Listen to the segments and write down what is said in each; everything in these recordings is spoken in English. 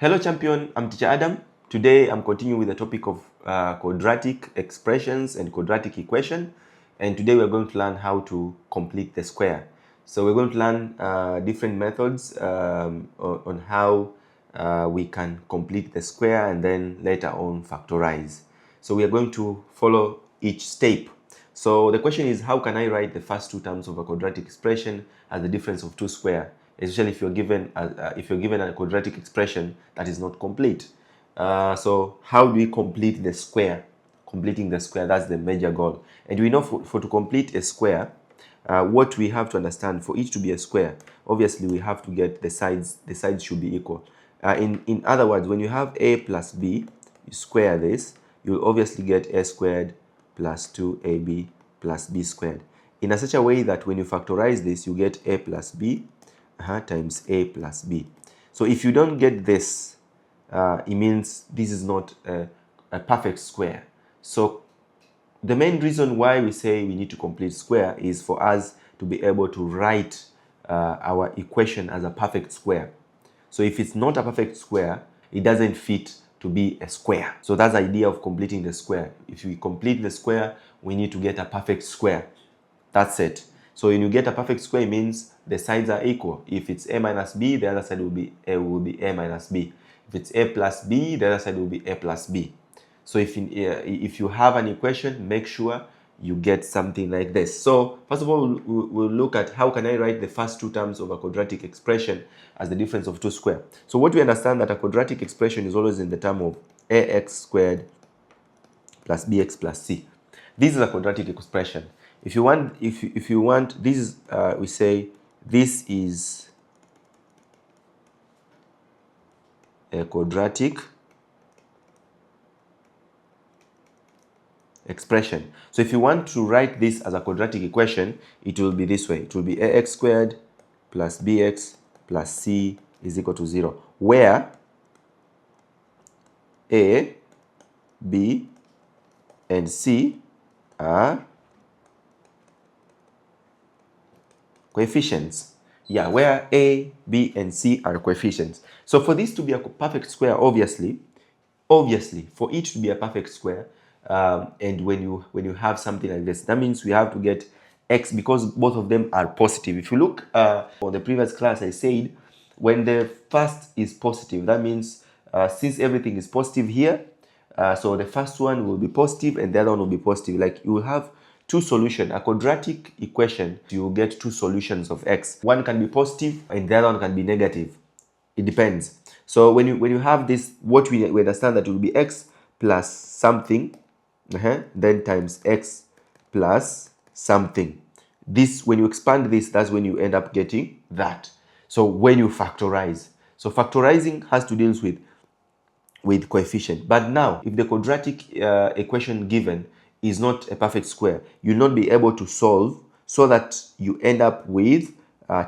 Hello champion, I'm teacher Adam. Today I'm continuing with the topic of quadratic expressions and quadratic equation, and today we're going to learn how to complete the square. So we're going to learn different methods on how we can complete the square and then later on factorize. So we are going to follow each step. So the question is, how can I write the first two terms of a quadratic expression as the difference of two square, especially if you're given a quadratic expression that is not complete. So how do we complete the square? Completing the square, that's the major goal. And we know for to complete a square, what we have to understand, for each to be a square, obviously we have to get the sides should be equal. In other words, when you have a plus b, you square this, you'll obviously get a squared plus 2ab plus b squared. In such a way that when you factorize this, you get a plus b times a plus b. So if you don't get this, it means this is not a perfect square. So the main reason why we say we need to complete square is for us to be able to write our equation as a perfect square. So if it's not a perfect square, it doesn't fit to be a square. So that's the idea of completing the square. If we complete the square, we need to get a perfect square. That's it. So when you get a perfect square, it means the sides are equal. If it's a minus b, the other side will be a minus b. If it's a plus b, the other side will be a plus b. So if you have an equation, make sure you get something like this. So first of all, we'll look at how can I write the first two terms of a quadratic expression as the difference of two square. So what we understand that a quadratic expression is always in the term of ax squared plus bx plus c. This is a quadratic expression. If you want, this is we say this is a quadratic expression. So if you want to write this as a quadratic equation, it will be this way. It will be ax squared plus bx plus c is equal to 0, where a, b, and c are coefficients. Yeah, where a, b, and c are coefficients. So for this to be a perfect square, obviously, for each to be a perfect square, and when you have something like this, that means we have to get x, because both of them are positive. If you look on the previous class, I said when the first is positive, that means since everything is positive here, so the first one will be positive and the other one will be positive. Like you will have two solutions. A quadratic equation, you will get two solutions of x. One can be positive and the other one can be negative. It depends. So when you have this, what we understand that it will be x plus something, then times x plus something. This, when you expand this, that's when you end up getting that. So when you factorize, so factorizing has to deal with coefficient. But now, if the quadratic equation given is not a perfect square, you'll not be able to solve so that you end up with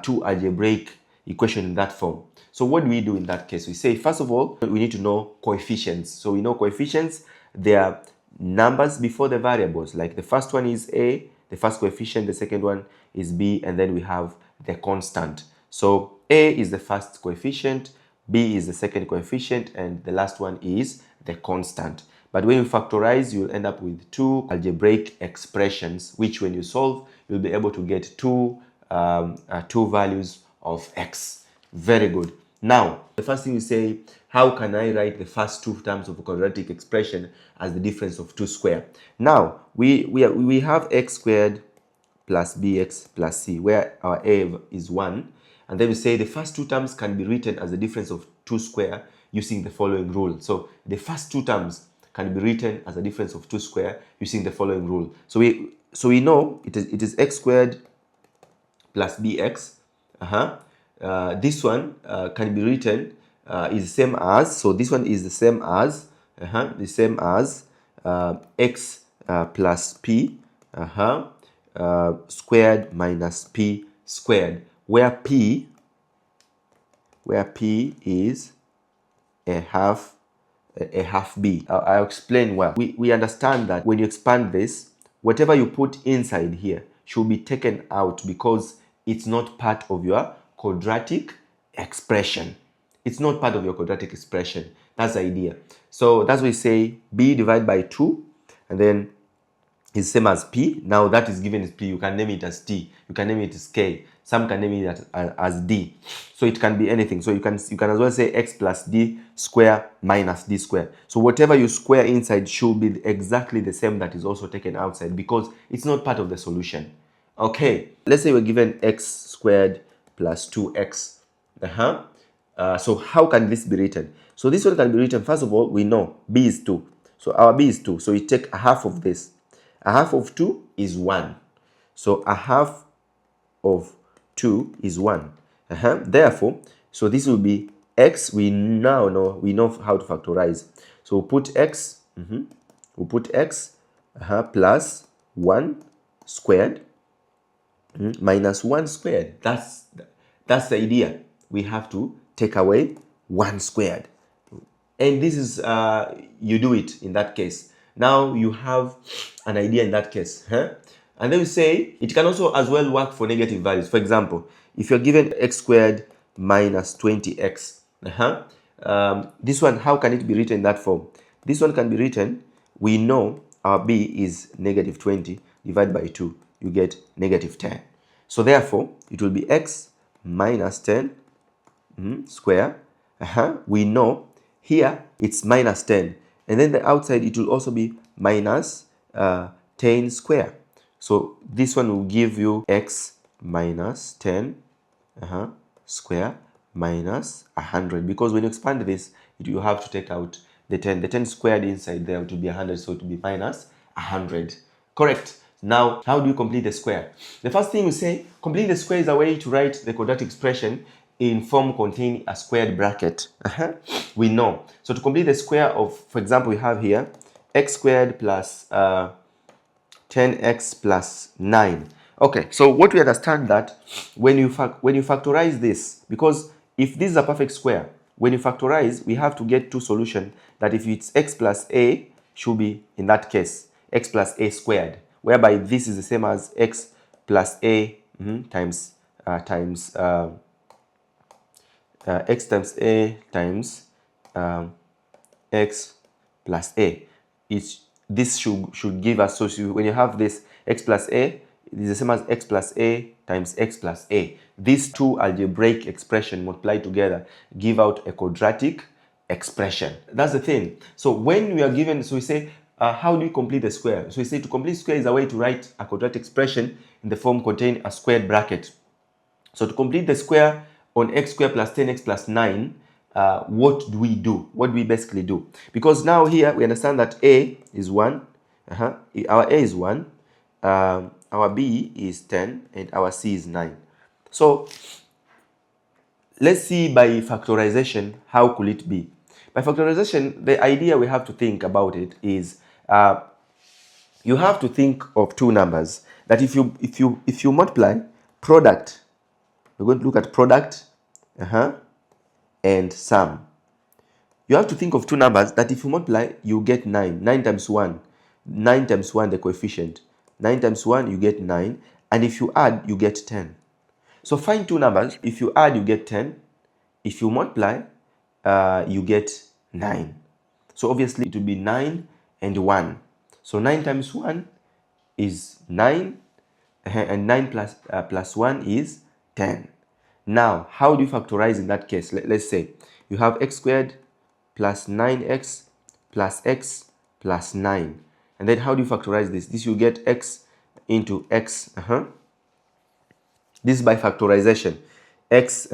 two algebraic equation in that form. So what do we do in that case? We say, first of all, we need to know coefficients. So we know coefficients, they are numbers before the variables. Like the first one is a, the first coefficient, the second one is b, and then we have the constant. So a is the first coefficient, b is the second coefficient, and the last one is the constant. But when you factorize, you'll end up with two algebraic expressions, which when you solve, you'll be able to get two values of x. Very good. Now, the first thing you say, how can I write the first two terms of a quadratic expression as the difference of two square? Now, we have x squared plus bx plus c, where our a is 1. And then we say the first two terms can be written as the difference of two square using the following rule. So the first two terms can be written as a difference of two square using the following rule. So we know it is x squared plus bx. This one can be written is the same as, so this one is the same as x plus p squared minus p squared, where p is a half b. I'll explain why. We understand that when you expand this, whatever you put inside here should be taken out because it's not part of your quadratic expression. It's not part of your quadratic expression. That's the idea. So that's why we say b divided by 2, and then is same as p. Now that is given as p, you can name it as t, you can name it as k, some can name it as d. So it can be anything. So you can as well say x plus d square minus d square. So whatever you square inside should be exactly the same that is also taken outside, because it's not part of the solution. Okay, let's say we're given x squared plus 2x. So how can this be written? So this one can be written, first of all, we know b is 2. So our b is 2. So we take a half of this. A half of 2 is 1. So a half of 2 is 1. Therefore, so this will be x. We now know how to factorize. So we'll put x, plus 1 squared minus 1 squared. That's the idea. We have to take away 1 squared. And this is, you do it in that case. Now you have an idea in that case. And then we say it can also as well work for negative values. For example, if you're given x squared minus 20x, this one, how can it be written in that form? This one can be written, we know our b is negative 20 divided by 2. You get negative 10. So therefore, it will be x minus 10 square. We know here it's minus 10. And then the outside, it will also be minus 10 square. So this one will give you x minus 10 square minus 100. Because when you expand this, you have to take out the 10. The 10 squared inside there to be 100, so it will be minus 100. Correct. Now, how do you complete the square? The first thing we say, complete the square is a way to write the quadratic expression in form containing a squared bracket. We know. So to complete the square of, for example, we have here x squared plus 10x plus 9. Okay, so what we understand that when you factorize this, because if this is a perfect square, when you factorize, we have to get two solutions. That if it's x plus a, should be, in that case, x plus a squared, whereby this is the same as x plus a times x times a times x plus a. This should give us, so when you have this x plus a, it is the same as x plus a times x plus a. These two algebraic expressions multiplied together give out a quadratic expression. That's the thing. So when we are given, so we say, how do you complete the square? So we say to complete square is a way to write a quadratic expression in the form containing a squared bracket. So to complete the square on x squared plus 10x plus 9, what do we do? What do we basically do? Because now here we understand that a is 1, our a is 1, our b is 10, and our c is 9. So let's see by factorization, how could it be? By factorization, the idea we have to think about it is you have to think of two numbers that if you multiply product, we're going to look at product and sum. You have to think of two numbers that if you multiply, you get 9. 9 times 1. 9 times 1, the coefficient. 9 times 1, you get 9. And if you add, you get 10. So find two numbers. If you add, you get 10. If you multiply, you get 9. So obviously, it will be 9 and 1. So 9 times 1 is 9. And 9 plus 1 is 10. Now, how do you factorize in that case? Let's say you have x squared plus 9x plus x plus 9. And then how do you factorize this? This you get x into x. This is by factorization. X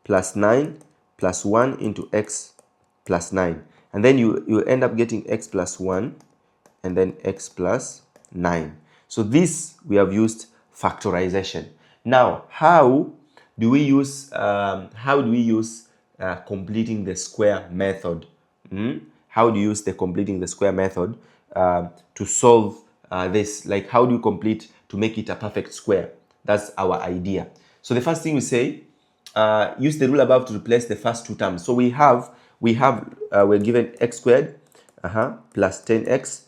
plus 9 plus 1 into x plus 9. And then you end up getting x plus 1 and then x plus 9. So this, we have used factorization. Now, how do we use completing the square method? How do you use the completing the square method to solve this? Like, how do you complete to make it a perfect square? That's our idea. So the first thing we say, use the rule above to replace the first two terms. So we're given x squared plus 10x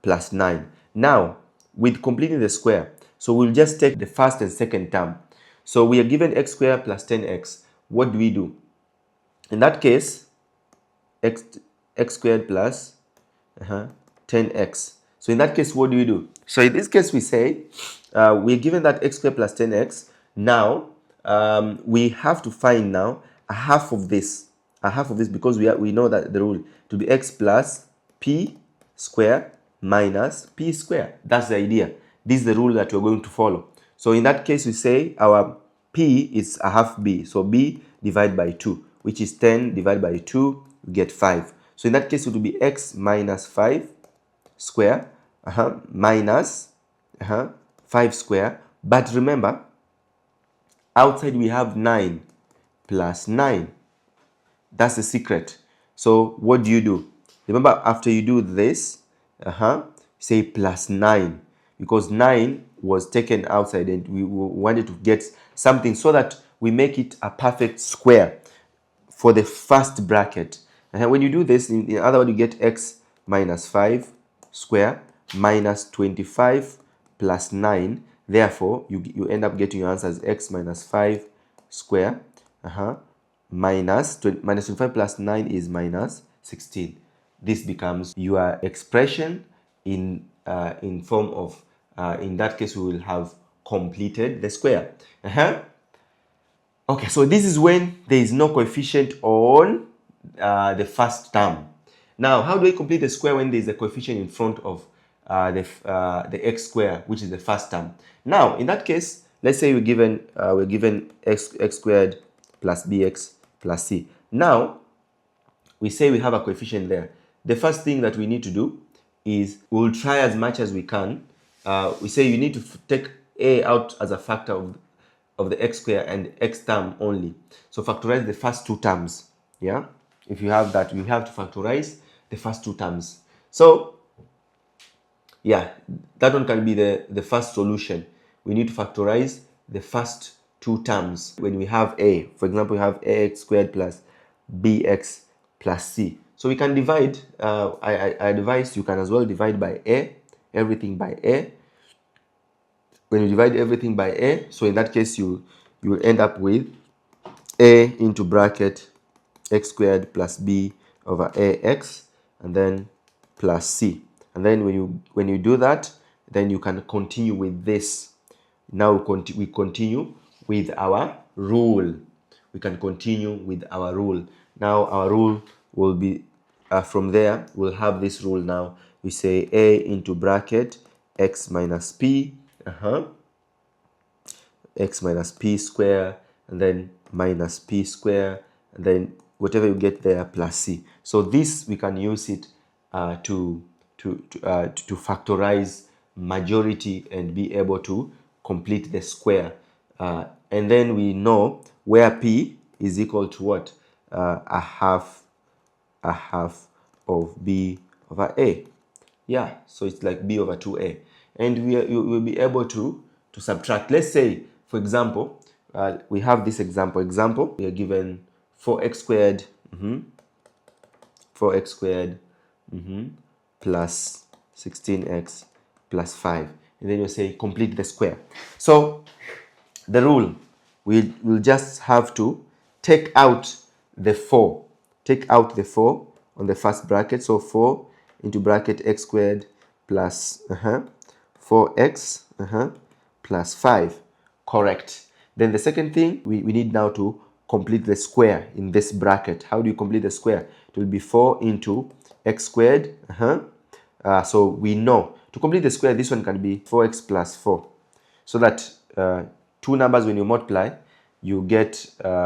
plus 9. Now, with completing the square, so we'll just take the first and second term. So we are given x squared plus 10x. What do we do? In that case, x squared plus 10x. So in that case, what do we do? So in this case, we say we're given that x squared plus 10x. Now we have to find now a half of this, because we know that the rule to be x plus p square minus p square. That's the idea. This is the rule that we're going to follow. So in that case, we say our p is a half b. So b divided by 2, which is 10 divided by 2, we get 5. So in that case, it will be x minus 5 square minus 5 square. But remember, outside we have 9 plus 9. That's the secret. So what do? Remember, after you do this, say plus 9, because 9 was taken outside and we wanted to get something so that we make it a perfect square for the first bracket. And when you do this, in other words, you get x minus 5 square minus 25 plus 9. Therefore, you end up getting your answer as x minus 5 square minus 25 plus 9 is minus 16. This becomes your expression in form of, in that case, we will have completed the square. Okay, so this is when there is no coefficient on the first term. Now, how do I complete the square when there is a coefficient in front of the x square, which is the first term? Now, in that case, let's say we're given x squared plus bx plus c. Now, we say we have a coefficient there. The first thing that we need to do is we'll try as much as we can. We say you need to take a out as a factor of the x square and x term only. So factorize the first two terms. Yeah, if you have that, you have to factorize the first two terms. So yeah, that one can be the first solution. We need to factorize the first two terms. When we have a, for example, we have ax squared plus bx plus c. So we can divide, I advise you can as well divide by a, everything by a. When you divide everything by a, so in that case you will end up with a into bracket x squared plus b over ax, and then plus c. And then when you do that, then you can continue with this. Now we continue with our rule. We can continue with our rule. Now our rule will be, from there, we'll have this rule now. We say a into bracket x minus p, x minus p square, and then minus p square, and then whatever you get there plus c. So this, we can use it to factorize majority and be able to complete the square. And then we know where p is equal to what? A half of b over a. Yeah, so it's like b over 2a. And you will be able to subtract. Let's say, for example, we have this example. We are given 4x squared, 4x squared plus 16x plus 5. And then you say complete the square. So the rule, we'll just have to take out the 4. Take out the 4 on the first bracket. So 4 into bracket x squared plus 4x plus 5. Correct. Then the second thing, we need now to complete the square in this bracket. How do you complete the square? It will be 4 into x squared. So we know to complete the square, this one can be 4x plus 4. So that two numbers, when you multiply, you get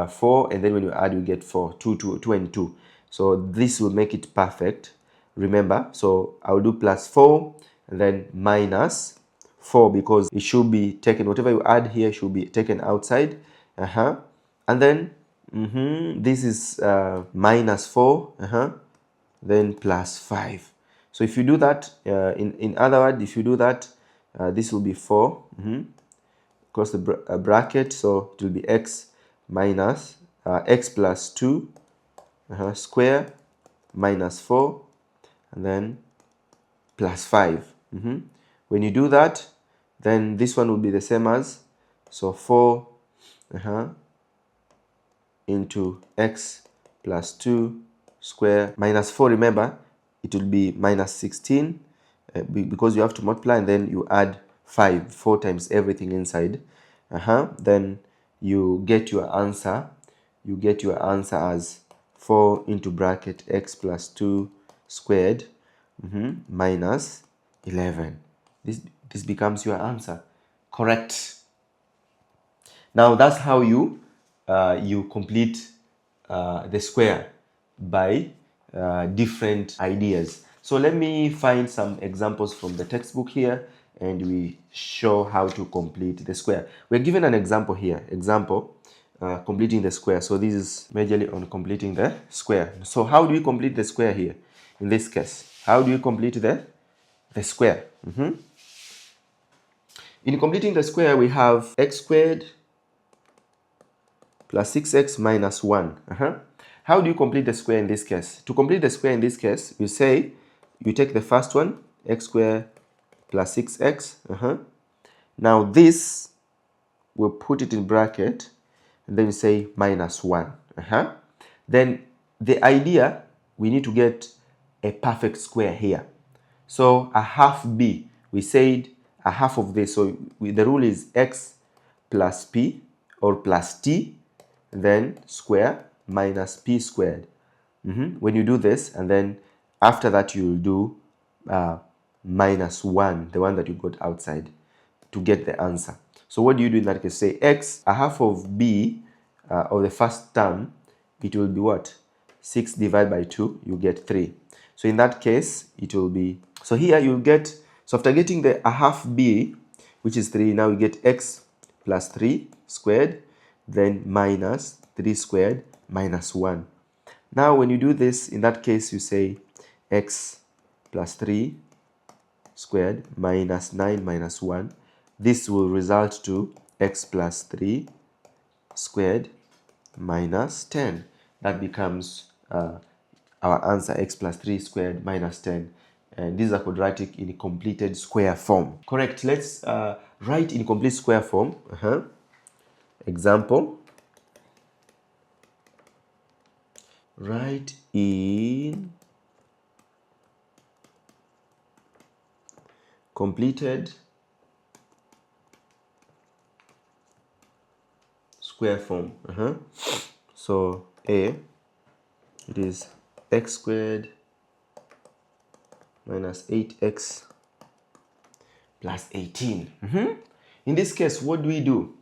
4, and then when you add, you get 4. 2 and 2. So this will make it perfect. Remember, so I will do plus 4 and then minus 4, because it should be taken, whatever you add here should be taken outside. And then this is minus 4, then plus 5. So if you do that, in other words, if you do that, this will be 4, close the bracket, so it will be x minus x plus 2 square minus 4, and then plus 5. When you do that, then this one will be the same as, so 4 into x plus 2 square minus 4. Remember, it will be minus 16 because you have to multiply, and then you add 5, 4 times everything inside. Then you get your answer. You get your answer as 4 into bracket x plus 2 squared minus 11. This becomes your answer. Correct. Now that's how you complete the square by different ideas. So let me find some examples from the textbook here, and we show how to complete the square. We're given an example here. Example, completing the square. So this is majorly on completing the square. So how do you complete the square here? In this case, how do you complete the square? In completing the square, we have x squared plus 6x minus 1. How do you complete the square in this case? To complete the square in this case, you say, you take the first one, x squared plus 6x. Now this, we'll put it in bracket, and then you say minus 1. Then the idea, we need to get a perfect square here. So a half b, we said a half of this. So the rule is x plus p or plus t, then square minus p squared. When you do this, and then after that you'll do minus 1, the one that you got outside, to get the answer. So what do you do in that case? Say x, a half of b, or the first term, it will be what? 6 divided by 2, you get 3. So in that case, it will be, so here you'll get, so after getting the a half b, which is 3, now you get x plus 3 squared, then minus 3 squared minus 1. Now when you do this, in that case, you say x plus 3 squared minus 9 minus 1. This will result to x plus 3 squared minus 10. That becomes our answer, x plus 3 squared minus 10. And this is a quadratic in completed square form. Correct. Let's write in complete square form. Example. Write in completed square form. So A, it is x squared minus 8x plus 18. In this case, what do we do?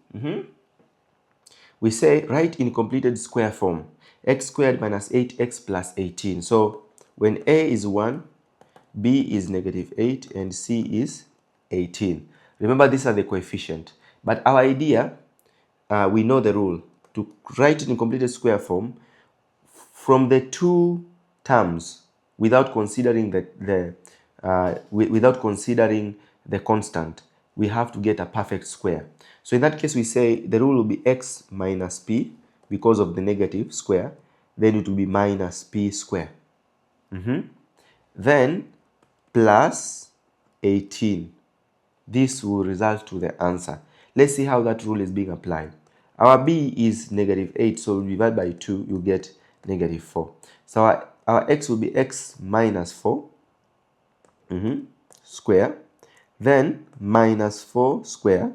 We say write in completed square form, x squared minus 8x plus 18. So when A is 1, B is negative 8, and C is 18. Remember, these are the coefficient. But our idea, we know the rule. To write it in completed square form, from the two terms, without considering the constant, we have to get a perfect square. So in that case, we say the rule will be x minus p, because of the negative square, then it will be minus p square. Then plus 18. This will result to the answer. Let's see how that rule is being applied. Our b is negative 8, so we divide by 2, you get negative 4. So our x will be x minus 4 square, then minus 4 square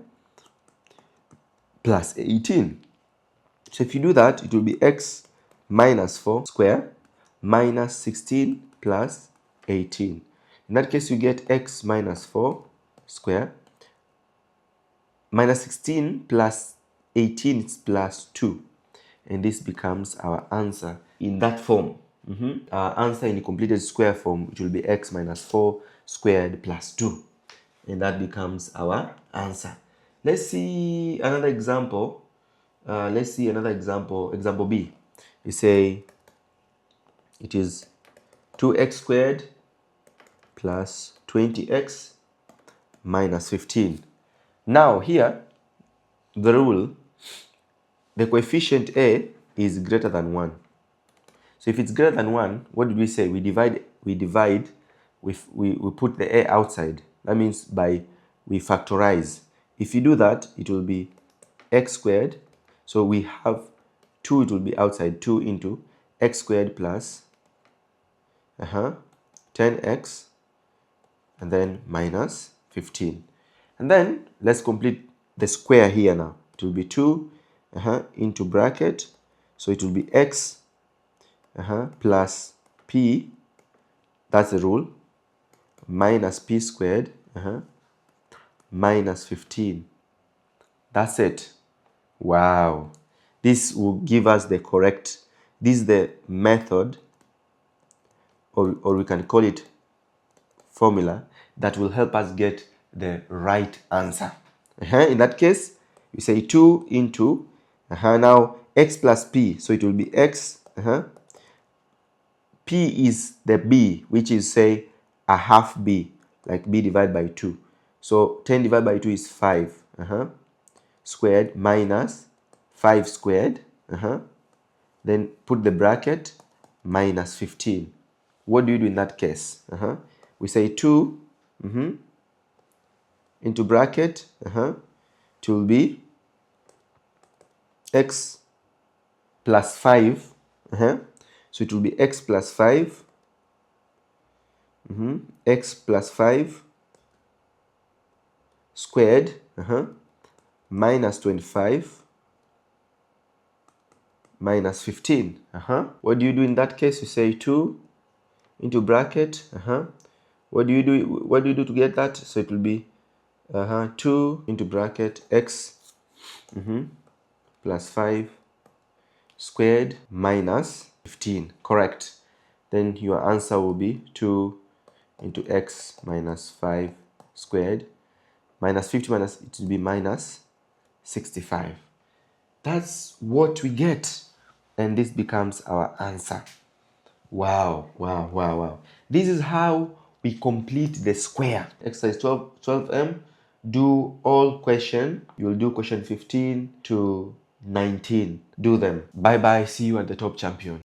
plus 18. So if you do that, it will be x minus 4 square minus 16 plus 18. In that case, you get x minus 4 square minus 16 plus 18 is plus 2. And this becomes our answer in that form. Our answer in the completed square form, it will be x minus 4 squared plus 2. And that becomes our answer. Let's see another example. Example B. You say it is 2x squared plus 20x minus 15. Now here, the rule, the coefficient A is greater than 1. So if it's greater than 1, what did we say? We put the A outside. That means we factorize. If you do that, it will be x squared. So we have 2, it will be outside, 2 into x squared plus 10x and then minus 15. And then let's complete the square here now. It will be 2 into bracket. So it will be x plus p, that's the rule, minus p squared minus 15. That's it. Wow. This will give us the correct, this is the method, or we can call it formula, that will help us get the right answer. In that case, you say 2 into, now x plus p, so it will be x, p is the b, which is, say, a half b, like b divided by 2. So 10 divided by 2 is 5, squared minus 5 squared, then put the bracket, minus 15. What do you do in that case? We say 2 into bracket, it will be x plus 5, so it will be x plus 5, x plus 5 squared, minus 25 minus 15. What do you do in that case? You say 2 into bracket, what do you do to get that? So it will be 2 into bracket x plus 5 squared minus 15. Correct. Then your answer will be 2 into x minus 5 squared minus 50 minus, it will be minus 65. That's what we get. And this becomes our answer. Wow, wow, wow, wow. This is how we complete the square. Exercise 12M. Do all question. You'll do question 15 to 19. Do them. Bye bye. See you at the top champion.